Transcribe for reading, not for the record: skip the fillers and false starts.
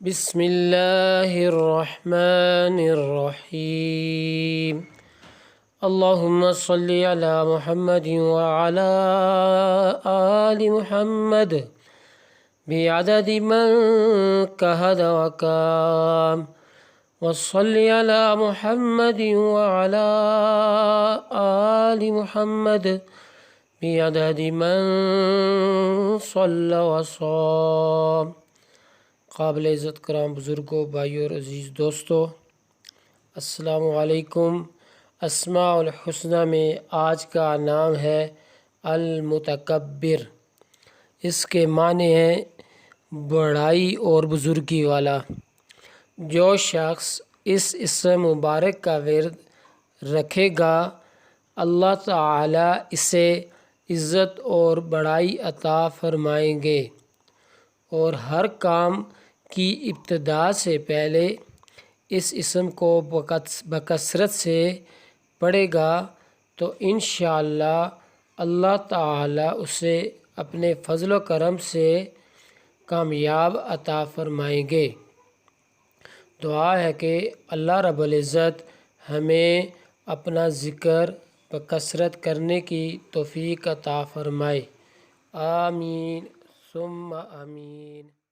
بسم اللہ الرحمن الرحیم اللہم صلی علی محمد وعلی آل محمد بعدد من کہد وکام وصلی علی محمد وعلی آل محمد بعدد من صلی وصام۔ قابل عزت کرام بزرگوں، بھائیوں اور عزیز دوستو، السلام علیکم۔ اسماء-ul-husna میں آج کا نام ہے المتکبر۔ اس کے معنی ہیں بڑائی اور بزرگی والا۔ جو شخص اس اسم مبارک کا ورد رکھے گا، اللہ تعالی اسے عزت اور بڑائی عطا فرمائیں گے، اور ہر کام کی ابتدا سے پہلے اس اسم کو بکثرت سے پڑھے گا تو انشاءاللہ اللہ تعالی اسے اپنے فضل و کرم سے کامیاب عطا فرمائیں گے۔ دعا ہے کہ اللہ رب العزت ہمیں اپنا ذکر بکثرت کرنے کی توفیق عطا فرمائے۔ آمین ثم آمین۔